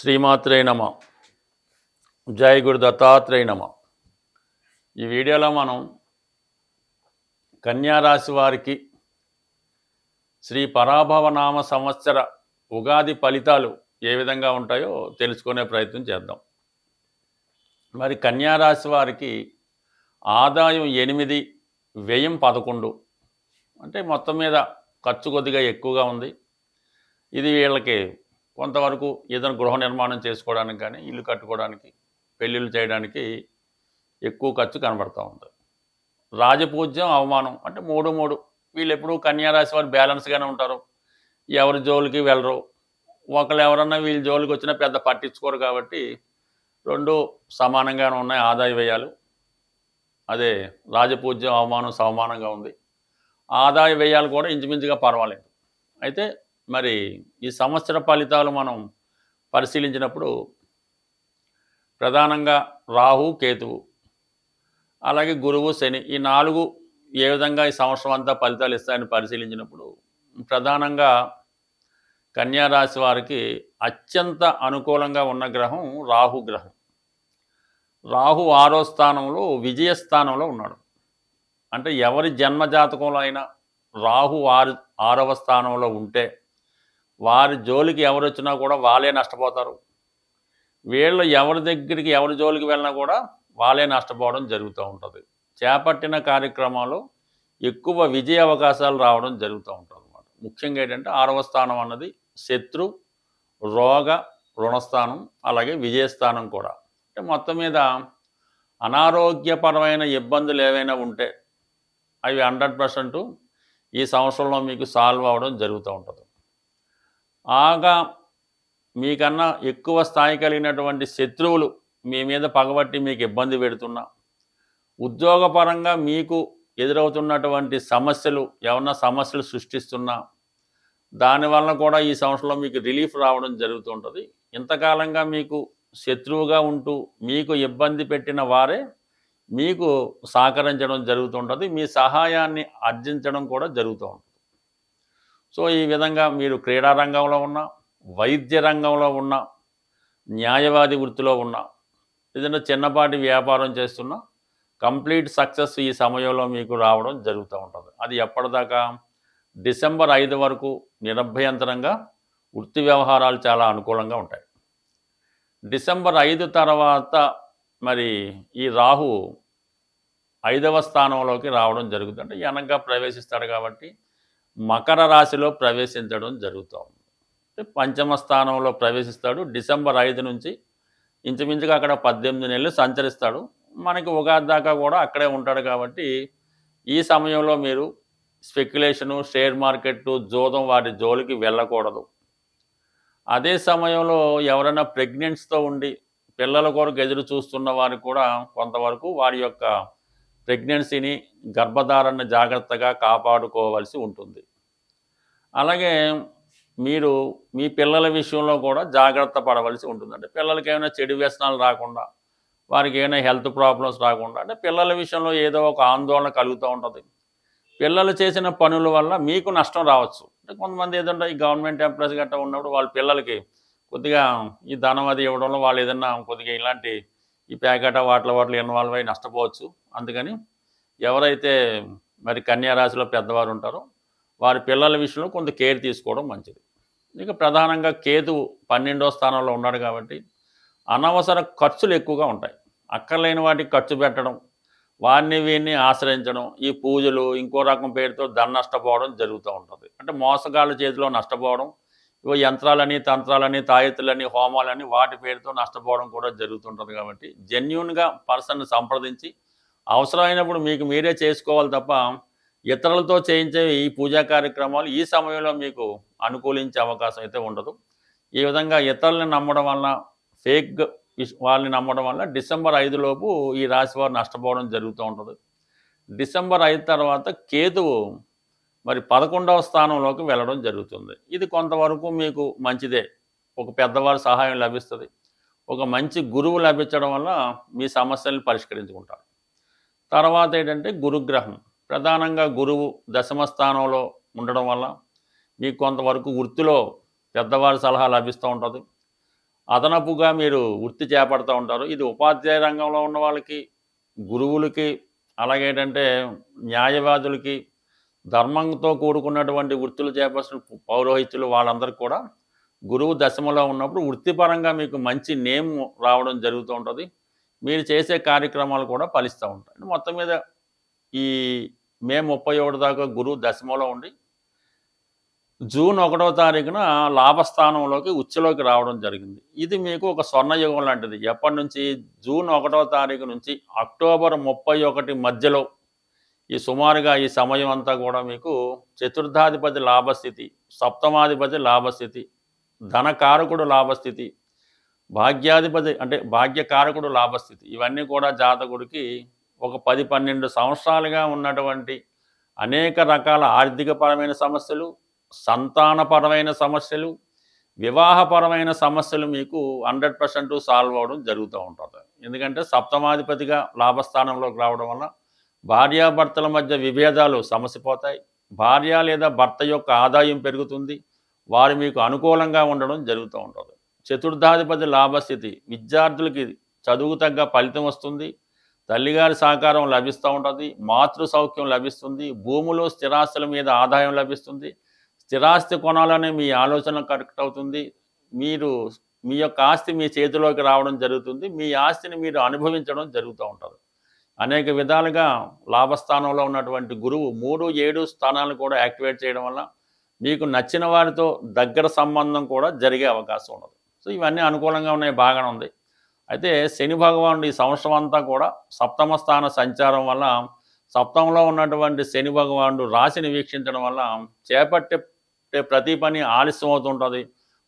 శ్రీమాత్రే నమ. జై గురు దత్తాత్రేయ నమ. ఈ వీడియోలో మనం కన్యారాశి వారికి శ్రీ పరాభవనామ సంవత్సర ఉగాది ఫలితాలు ఏ విధంగా ఉంటాయో తెలుసుకునే ప్రయత్నం చేద్దాం. మరి కన్యారాశి వారికి ఆదాయం 8, వ్యయం 11, అంటే మొత్తం మీద ఖర్చు కొద్దిగా ఎక్కువగా ఉంది. ఇది వీళ్ళకి కొంతవరకు ఏదైనా గృహ నిర్మాణం చేసుకోవడానికి కానీ ఇల్లు కట్టుకోవడానికి పెళ్ళిళ్ళు చేయడానికి ఎక్కువ ఖర్చు కనబడుతూ ఉంది. రాజపూజ్యం, అవమానం అంటే 3 వీళ్ళు ఎప్పుడూ కన్యారాశి వారు బ్యాలెన్స్గానే ఉంటారు. ఎవరి జోలికి వెళ్ళరు. ఒకళ్ళు ఎవరన్నా వీళ్ళ జోలికి వచ్చినా పెద్ద పట్టించుకోరు. కాబట్టి రెండు సమానంగానే ఉన్నాయి ఆదాయ వ్యయాలు. అదే రాజపూజ్యం, అవమానం సమానంగా ఉంది. ఆదాయ వ్యయాలు కూడా ఇంచుమించుగా పర్వాలేదు. అయితే మరి ఈ సంవత్సర ఫలితాలు మనం పరిశీలించినప్పుడు ప్రధానంగా రాహు, కేతువు, అలాగే గురువు, శని, ఈ 4 ఏ విధంగా ఈ సంవత్సరం అంతా ఫలితాలు ఇస్తాయని పరిశీలించినప్పుడు ప్రధానంగా కన్యారాశి వారికి అత్యంత అనుకూలంగా ఉన్న గ్రహం రాహు గ్రహం. రాహు 6వ స్థానంలో, విజయస్థానంలో ఉన్నాడు. అంటే ఎవరి జన్మజాతకంలో అయినా రాహు 6వ స్థానంలో ఉంటే వారి జోలికి ఎవరు వచ్చినా కూడా వాళ్ళే నష్టపోతారు. వీళ్ళు ఎవరి దగ్గరికి ఎవరి జోలికి వెళ్ళినా కూడా వాళ్ళే నష్టపోవడం జరుగుతూ ఉంటుంది. చేపట్టిన కార్యక్రమాలు ఎక్కువ విజయ అవకాశాలు రావడం జరుగుతూ ఉంటుంది అన్నమాట. ముఖ్యంగా ఏంటంటే 6వ స్థానం అన్నది శత్రు, రోగ, రుణస్థానం, అలాగే విజయస్థానం కూడా. అంటే మొత్తం మీద అనారోగ్యపరమైన ఇబ్బందులు ఏవైనా ఉంటే అవి 100% ఈ సంవత్సరంలో మీకు సాల్వ్ అవ్వడం జరుగుతూ ఉంటుంది. ఆగా మీకన్నా ఎక్కువ స్థాయి కలిగినటువంటి శత్రువులు మీ మీద పగబట్టి మీకు ఇబ్బంది పెడుతున్నా, ఉద్యోగపరంగా మీకు ఎదురవుతున్నటువంటి సమస్యలు ఏమన్నా సమస్యలు సృష్టిస్తున్నా, దానివల్ల కూడా ఈ సంవత్సరంలో మీకు రిలీఫ్ రావడం జరుగుతుంటుంది. ఇంతకాలంగా మీకు శత్రువుగా ఉంటూ మీకు ఇబ్బంది పెట్టిన వారే మీకు సహకరించడం జరుగుతుంటుంది. మీ సహాయాన్ని ఆర్జించడం కూడా జరుగుతూ ఉంటుంది. సో ఈ విధంగా మీరు క్రీడా రంగంలో ఉన్న, వైద్య రంగంలో ఉన్న, న్యాయవాది వృత్తిలో ఉన్న, ఏదైనా చిన్నపాటి వ్యాపారం చేస్తున్నా కంప్లీట్ సక్సెస్ ఈ సమయంలో మీకు రావడం జరుగుతూ ఉంటుంది. అది ఎప్పటిదాకా? డిసెంబర్ 5 వరకు నిరభ్యంతరంగా వృత్తి వ్యవహారాలు చాలా అనుకూలంగా ఉంటాయి. డిసెంబర్ 5 తర్వాత మరి ఈ రాహు 5వ స్థానంలోకి రావడం జరుగుతుంది. అంటే వెనక్గా ప్రవేశిస్తాడు కాబట్టి మకర రాశిలో ప్రవేశించడం జరుగుతూ ఉంది. పంచమ స్థానంలో ప్రవేశిస్తాడు. డిసెంబర్ 5 నుంచి ఇంచుమించుగా అక్కడ 18 నెలలు సంచరిస్తాడు. మనకి ఉగాది దాకా కూడా అక్కడే ఉంటాడు. కాబట్టి ఈ సమయంలో మీరు స్పెక్యులేషను, షేర్ మార్కెట్, జూదం వాటి జోలికి వెళ్ళకూడదు. అదే సమయంలో ఎవరైనా ప్రెగ్నెంట్స్తో ఉండి పిల్లల కొరకు ఎదురు చూస్తున్న వారు కూడా కొంతవరకు వారి యొక్క ప్రెగ్నెన్సీని, గర్భధారణను జాగ్రత్తగా కాపాడుకోవాల్సి ఉంటుంది. అలాగే మీరు మీ పిల్లల విషయంలో కూడా జాగ్రత్త పడవలసి ఉంటుంది. అంటే పిల్లలకి ఏమైనా చెడు వ్యసనాలు రాకుండా, వారికి ఏమైనా హెల్త్ ప్రాబ్లమ్స్ రాకుండా, అంటే పిల్లల విషయంలో ఏదో ఒక ఆందోళన కలుగుతూ ఉంటుంది. పిల్లలు చేసిన పనుల వల్ల మీకు నష్టం రావచ్చు. అంటే కొంతమంది ఏదంటే ఈ గవర్నమెంట్ ఎంప్లాయీస్ గట్రా ఉన్నప్పుడు వాళ్ళ పిల్లలకి కొద్దిగా ఈ ధనం అది ఇవ్వడంలో వాళ్ళు ఏదన్నా కొద్దిగా ఇలాంటి ఈ ప్యాకెట్ వాటిలో ఇన్వాల్వ్ అయ్యి నష్టపోవచ్చు. అందుకని ఎవరైతే మరి కన్యారాశిలో పెద్దవారు ఉంటారో వారి పిల్లల విషయంలో కొంత కేర్ తీసుకోవడం మంచిది. ఇక ప్రధానంగా కేతువు 12వ స్థానంలో ఉన్నాడు కాబట్టి అనవసర ఖర్చులు ఎక్కువగా ఉంటాయి. అక్కర్లేని వాటికి ఖర్చు పెట్టడం, వారిని వీరిని ఆశ్రయించడం, ఈ పూజలు ఇంకో రకం పేరుతో ధన నష్టపోవడం జరుగుతూ ఉంటుంది. అంటే మోసగాళ్ళ చేతిలో నష్టపోవడం, ఇవో యంత్రాలని, తంత్రాలని, తాయెత్తులని, హోమాలని వాటి పేరుతో నష్టపోవడం కూడా జరుగుతుంటుంది. కాబట్టి జెన్యూన్గా పర్సన్ని సంప్రదించి అవసరమైనప్పుడు మీకు మీరే చేసుకోవాలి తప్ప ఇతరులతో చేయించే ఈ పూజా కార్యక్రమాలు ఈ సమయంలో మీకు అనుకూలించే అవకాశం అయితే ఉండదు. ఈ విధంగా ఇతరులను నమ్మడం వల్ల, ఫేక్ వాళ్ళని నమ్మడం వల్ల డిసెంబర్ 5 లోపు ఈ రాశి వారు నష్టపోవడం జరుగుతూ ఉంటుంది. డిసెంబర్ 5 తర్వాత కేతువు మరి 11వ స్థానంలోకి వెళ్ళడం జరుగుతుంది. ఇది కొంతవరకు మీకు మంచిదే. ఒక పెద్దవారి సహాయం లభిస్తుంది. ఒక మంచి గురువు లభించడం వల్ల మీ సమస్యలను పరిష్కరించుకుంటారు. తర్వాత ఏంటంటే గురుగ్రహం. ప్రధానంగా గురువు 10వ స్థానంలో ఉండడం వల్ల మీకు కొంతవరకు వృత్తిలో పెద్దవారి సలహా లభిస్తూ ఉంటుంది. అదనపుగా మీరు వృత్తి చేపడుతూ ఉంటారు. ఇది ఉపాధ్యాయ రంగంలో ఉన్న వాళ్ళకి, గురువులకి, అలాగేంటంటే న్యాయవాదులకి, ధర్మంతో కూడుకున్నటువంటి వృత్తులు చేపట్టిన పౌరోహిత్యులు వాళ్ళందరికీ కూడా గురువు దశమలో ఉన్నప్పుడు వృత్తిపరంగా మీకు మంచి నేమ్ రావడం జరుగుతూ ఉంటుంది. మీరు చేసే కార్యక్రమాలు కూడా ఫలిస్తూ ఉంటాయి. మొత్తం మీద ఈ మే 31 దాకా గురువు దశమలో ఉండి జూన్ 1వ తారీఖున లాభస్థానంలోకి ఉచ్చులోకి రావడం జరిగింది. ఇది మీకు ఒక స్వర్ణయుగం లాంటిది. ఎప్పటి నుంచి? జూన్ 1వ తారీఖు నుంచి అక్టోబర్ 31 మధ్యలో ఈ సుమారుగా ఈ సమయం అంతా కూడా మీకు చతుర్థాధిపతి లాభస్థితి, సప్తమాధిపతి లాభస్థితి, ధనకారకుడు లాభస్థితి, భాగ్యాధిపతి అంటే భాగ్యకారకుడు లాభస్థితి, ఇవన్నీ కూడా జాతకుడికి ఒక 10-12 సంవత్సరాలుగా ఉన్నటువంటి అనేక రకాల ఆర్థికపరమైన సమస్యలు, సంతానపరమైన సమస్యలు, వివాహపరమైన సమస్యలు మీకు 100% సాల్వ్ అవ్వడం జరుగుతూ ఉంటుంది. ఎందుకంటే సప్తమాధిపతిగా లాభస్థానంలోకి రావడం వల్ల భార్యాభర్తల మధ్య విభేదాలు సమసిపోతాయి. భార్య లేదా భర్త యొక్క ఆదాయం పెరుగుతుంది. వారు మీకు అనుకూలంగా ఉండడం జరుగుతూ ఉంటుంది. చతుర్థాధిపతి లాభస్థితి, విద్యార్థులకి చదువు తగ్గ ఫలితం వస్తుంది. తల్లిగారి సహకారం లభిస్తూ ఉంటుంది. మాతృ సౌఖ్యం లభిస్తుంది. భూములు స్థిరాస్తుల మీద ఆదాయం లభిస్తుంది. స్థిరాస్తి కొనాలనే మీ ఆలోచన కరెక్ట్ అవుతుంది. మీరు మీ యొక్క ఆస్తి మీ చేతిలోకి రావడం జరుగుతుంది. మీ ఆస్తిని మీరు అనుభవించడం జరుగుతూ ఉంటుంది. అనేక విధాలుగా లాభస్థానంలో ఉన్నటువంటి గురువు 3, 7 స్థానాలను కూడా యాక్టివేట్ చేయడం వల్ల మీకు నచ్చిన వారితో దగ్గర సంబంధం కూడా జరిగే అవకాశం ఉన్నది. సో ఇవన్నీ అనుకూలంగా ఉన్నాయి, బాగానే ఉంది. అయితే శని భగవానుడు ఈ సంవత్సరం అంతా కూడా సప్తమ స్థాన సంచారం వల్ల, సప్తమంలో ఉన్నటువంటి శని భగవానుడు రాశిని వీక్షించడం వల్ల చేపట్టే ప్రతి పని ఆలస్యం అవుతుంటుంది.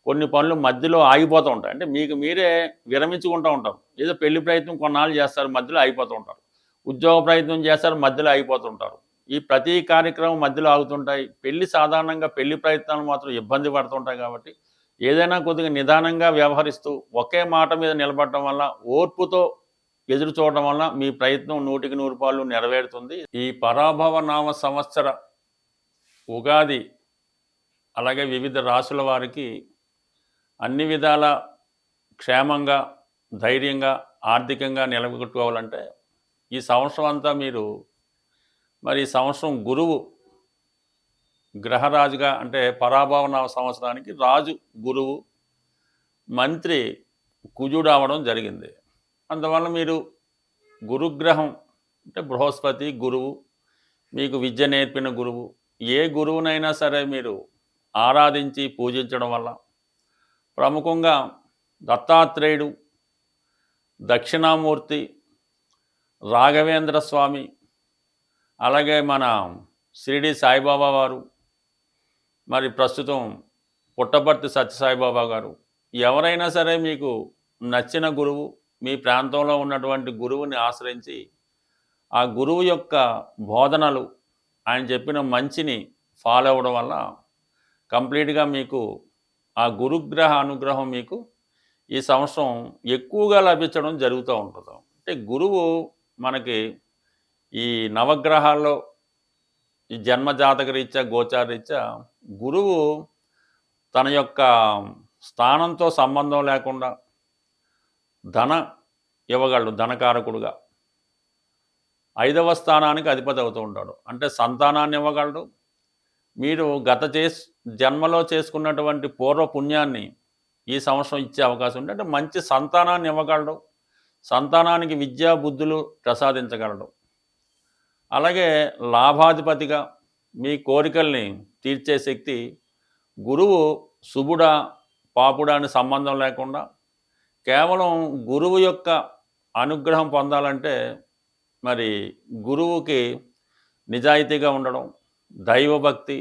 కొన్ని పనులు మధ్యలో ఆగిపోతూ ఉంటాయి. అంటే మీకు మీరే విరమించుకుంటూ ఉంటారు. ఏదో పెళ్లి ప్రయత్నం కొన్నాళ్ళు చేస్తారు, మధ్యలో ఆగిపోతూ ఉంటారు. ఉద్యోగ ప్రయత్నం చేస్తారు, మధ్యలో ఆగిపోతుంటారు. ఈ ప్రతి కార్యక్రమం మధ్యలో ఆగుతుంటాయి. సాధారణంగా పెళ్లి ప్రయత్నాలు మాత్రం ఇబ్బంది పడుతుంటాయి. కాబట్టి ఏదైనా కొద్దిగా నిదానంగా వ్యవహరిస్తూ ఒకే మాట మీద నిలబడటం వల్ల, ఓర్పుతో ఎదురు చూడడం వల్ల మీ ప్రయత్నం 100కి 100 నెరవేరుతుంది. ఈ పరాభవ నామ సంవత్సర ఉగాది అలాగే వివిధ రాశుల వారికి అన్ని విధాల క్షేమంగా, ధైర్యంగా, ఆర్థికంగా నిలబెట్టుకోవాలంటే ఈ సంవత్సరం అంతా మీరు ఈ సంవత్సరం గురువు గ్రహరాజుగా, అంటే పరాభవనామ సంవత్సరానికి రాజు గురువు, మంత్రి కుజుడు అవడం జరిగింది. అందువల్ల మీరు గురుగ్రహం అంటే బృహస్పతి గురువు, మీకు విద్య నేర్పిన గురువు, ఏ గురువునైనా సరే మీరు ఆరాధించి పూజించడం వల్ల, ప్రముఖంగా దత్తాత్రేయుడు, దక్షిణామూర్తి, రాఘవేంద్ర స్వామి, అలాగే మన షిరిడి సాయిబాబా వారు, ప్రస్తుతం పుట్టపర్తి సత్యసాయిబాబా గారు, ఎవరైనా సరే మీకు నచ్చిన గురువు, మీ ప్రాంతంలో ఉన్నటువంటి గురువుని ఆశ్రయించి ఆ గురువు యొక్క బోధనలు, ఆయన చెప్పిన మంచిని ఫాలో అవ్వడం వల్ల కంప్లీట్గా మీకు ఆ గురుగ్రహ అనుగ్రహం మీకు ఈ సంవత్సరం ఎక్కువగా లభించడం జరుగుతూ ఉంటుంది. అంటే గురువు మనకి ఈ నవగ్రహాల్లో ఈ జన్మజాతక రీత్యా, గోచార రీత్యా గురువు తన యొక్క స్థానంతో సంబంధం లేకుండా ధన ఇవ్వగలడు. ధనకారకుడుగా 5వ స్థానానికి అధిపతి అవుతూ ఉంటాడు. అంటే సంతానాన్ని ఇవ్వగలడు. మీరు జన్మలో చేసుకున్నటువంటి పూర్వ పుణ్యాన్ని ఈ సంవత్సరం ఇచ్చే అవకాశం ఉంది. అంటే మంచి సంతానాన్ని ఇవ్వగలడు. సంతానానికి విద్యా బుద్ధులు ప్రసాదించగలడు. అలాగే లాభాధిపతిగా మీ కోరికల్ని తీర్చే శక్తి గురువు. శుభుడా పాపుడా అని సంబంధం లేకుండా కేవలం గురువు యొక్క అనుగ్రహం పొందాలంటే గురువుకి నిజాయితీగా ఉండడం, దైవభక్తి,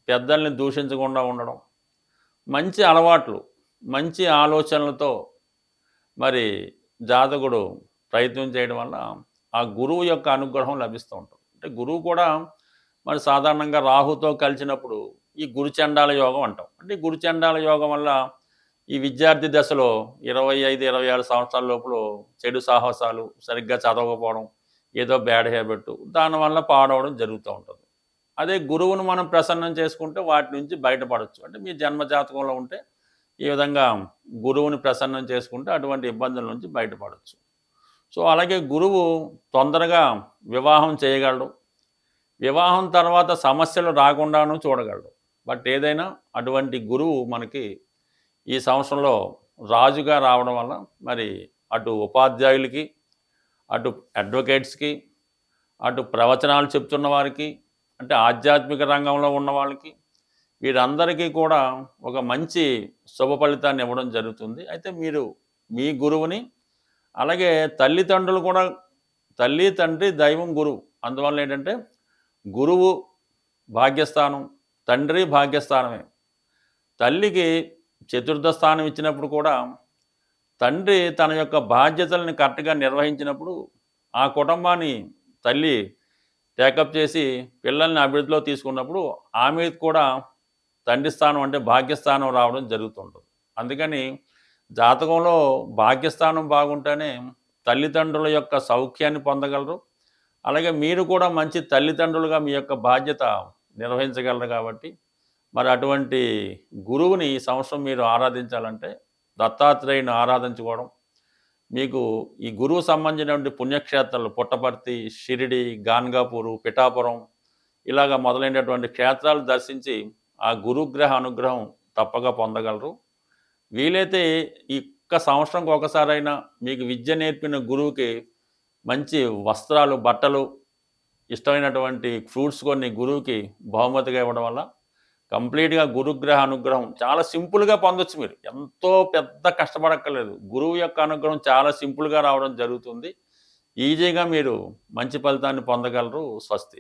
పెద్దల్ని దూషించకుండా ఉండడం, మంచి అలవాట్లు, మంచి ఆలోచనలతో జాతకుడు ప్రయత్నం చేయడం వల్ల ఆ గురువు యొక్క అనుగ్రహం లభిస్తూ ఉంటుంది. అంటే గురువు కూడా సాధారణంగా రాహుతో కలిసినప్పుడు ఈ గురుచండాల యోగం అంటాం. అంటే గురుచండాల యోగం వల్ల ఈ విద్యార్థి దశలో 25-26 సంవత్సరాల లోపల చెడు సాహసాలు, సరిగ్గా చదవకపోవడం, ఏదో బ్యాడ్ హ్యాబిట్, దానివల్ల పాడవడం జరుగుతూ ఉంటుంది. అదే గురువును మనం ప్రసన్నం చేసుకుంటే వాటి నుంచి బయటపడవచ్చు. అంటే మీ జన్మజాతకంలో ఉంటే ఈ విధంగా గురువుని ప్రసన్నం చేసుకుంటే అటువంటి ఇబ్బందుల నుంచి బయటపడవచ్చు. సో అలాగే గురువు తొందరగా వివాహం చేయగలడు. వివాహం తర్వాత సమస్యలు రాకుండాను చూడగలడు. బట్ ఏదైనా అటువంటి గురువు మనకి ఈ సంవత్సరంలో రాజుగా రావడం వల్ల మరి అటు ఉపాధ్యాయులకి, అటు అడ్వకేట్స్కి, అటు ప్రవచనాలు చెప్తున్న వారికి, అంటే ఆధ్యాత్మిక రంగంలో ఉన్న వాళ్ళకి, వీరందరికీ కూడా ఒక మంచి శుభ ఫలితాన్ని ఇవ్వడం జరుగుతుంది. అయితే మీరు మీ గురువుని, అలాగే తల్లిదండ్రులు కూడా, తల్లి తండ్రి దైవం గురువు, అందువల్ల ఏంటంటే గురువు భాగ్యస్థానం, తండ్రి భాగ్యస్థానమే. తల్లికి చతుర్థ స్థానం ఇచ్చినప్పుడు కూడా తండ్రి తన యొక్క బాధ్యతలను కరెక్ట్గా నిర్వహించినప్పుడు ఆ కుటుంబాన్ని తల్లి టేకప్ చేసి పిల్లల్ని అభివృద్ధిలో తీసుకున్నప్పుడు ఆమె కూడా తండ్రి స్థానం అంటే భాగ్యస్థానం రావడం జరుగుతుంటుంది. అందుకని జాతకంలో భాగ్యస్థానం బాగుంటేనే తల్లిదండ్రుల యొక్క సౌఖ్యాన్ని పొందగలరు. అలాగే మీరు కూడా మంచి తల్లిదండ్రులుగా మీ యొక్క బాధ్యత నిర్వహించగలరు. కాబట్టి మరి అటువంటి గురువుని ఈ సంవత్సరం మీరు ఆరాధించాలంటే దత్తాత్రేయుని ఆరాధించుకోవడం, మీకు ఈ గురువు సంబంధించినటువంటి పుణ్యక్షేత్రాలు పుట్టపర్తి, షిరిడి, గాన్గాపూరు, పిఠాపురం ఇలాగ మొదలైనటువంటి క్షేత్రాలు దర్శించి ఆ గురుగ్రహ అనుగ్రహం తప్పక పొందగలరు. వీలైతే ఈ సంవత్సరంకి ఒకసారైనా మీకు విద్య నేర్పిన గురువుకి మంచి వస్త్రాలు, బట్టలు, ఇష్టమైనటువంటి ఫ్రూట్స్ కొన్ని గురువుకి బహుమతిగా ఇవ్వడం వల్ల కంప్లీట్గా గురుగ్రహ అనుగ్రహం చాలా సింపుల్గా పొందొచ్చు. మీరు ఎంతో పెద్ద కష్టపడక్కర్లేదు. గురువు యొక్క అనుగ్రహం చాలా సింపుల్గా రావడం జరుగుతుంది. ఈజీగా మీరు మంచి ఫలితాన్ని పొందగలరు. స్వస్తి.